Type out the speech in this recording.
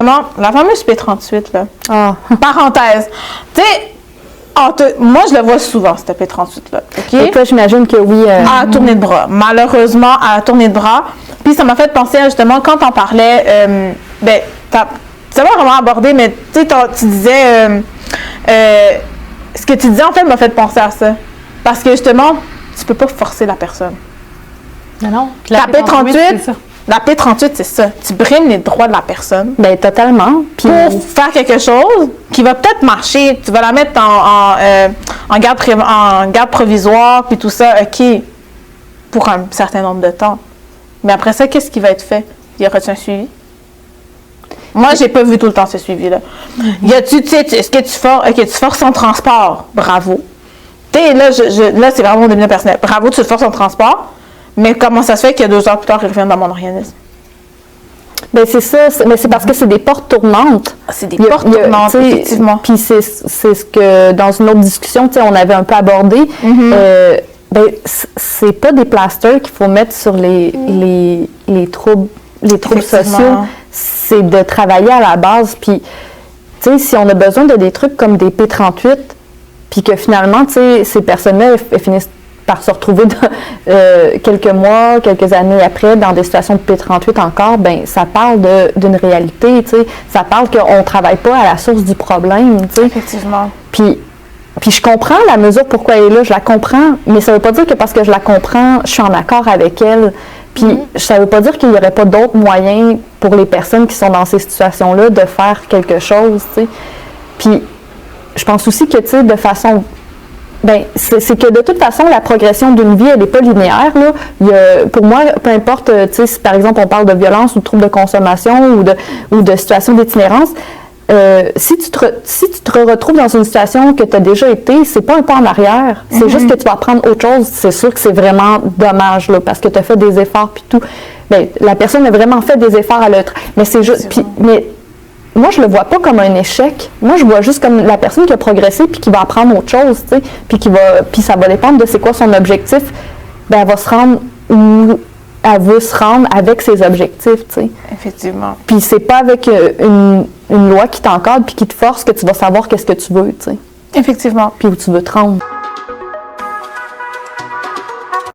La fameuse P38, là. Ah. Parenthèse. Tu sais, moi, je le vois souvent, cette P38-là. OK? Et toi, j'imagine que oui. À tourner de bras. Malheureusement, à tourner de bras. Puis ça m'a fait penser à, justement, quand t'en parlais, ça m'a vraiment abordé, mais tu sais, tu disais, ce que tu disais, en fait, m'a fait penser à ça. Parce que, justement, tu peux pas forcer la personne. Non. La P38, la P38, c'est ça. Tu brimes les droits de la personne. Ben totalement. Puis pour faire quelque chose qui va peut-être marcher. Tu vas la mettre en garde provisoire, puis tout ça, OK, pour un certain nombre de temps. Mais après ça, qu'est-ce qui va être fait? Y aura-t-il un suivi? Moi, j'ai pas vu tout le temps ce suivi-là. Est-ce que tu forces son transport? Bravo. Tu sais, là, là, c'est vraiment devenu personnel. Bravo, tu forces son transport, mais comment ça se fait que 2 heures plus tard, il revient dans mon organisme? ben c'est ça, mais c'est parce que c'est des portes tournantes. C'est des portes tournantes, effectivement. Puis c'est ce que, dans une autre discussion, on avait un peu abordé. Ben, c'est pas des plasters qu'il faut mettre sur les troubles sociaux. C'est de travailler à la base. Puis, tu sais, si on a besoin de des trucs comme des P38, puis que finalement, tu sais, ces personnes-là, elles finissent par se retrouver quelques mois, quelques années après dans des situations de P38 encore, ben ça parle d'une réalité, tu sais. Ça parle qu'on ne travaille pas à la source du problème, tu sais. Effectivement. Puis je comprends la mesure pourquoi elle est là, je la comprends, mais ça ne veut pas dire que parce que je la comprends, je suis en accord avec elle. Puis ça ne veut pas dire qu'il n'y aurait pas d'autres moyens pour les personnes qui sont dans ces situations-là de faire quelque chose, tu sais. Puis je pense aussi que, tu sais, de façon... Ben, c'est que de toute façon, la progression d'une vie, elle n'est pas linéaire, là. Pour moi, peu importe, tu sais, si par exemple on parle de violence ou de troubles de consommation ou de situation d'itinérance, si tu te retrouves dans une situation que tu as déjà été, c'est pas un pas en arrière. C'est juste que tu vas apprendre autre chose. C'est sûr que c'est vraiment dommage, là, parce que tu as fait des efforts puis tout. Ben, la personne a vraiment fait des efforts à l'autre. Mais c'est juste. Mais moi, je le vois pas comme un échec. Moi, je vois juste comme la personne qui a progressé puis qui va apprendre autre chose, tu sais. Puis ça va dépendre de c'est quoi son objectif. Ben, elle va se rendre où elle veut se rendre avec ses objectifs, tu sais. Effectivement. Puis c'est pas avec une loi qui t'encadre puis qui te force que tu vas savoir qu'est-ce que tu veux, tu sais. Effectivement. Puis où tu veux te rendre.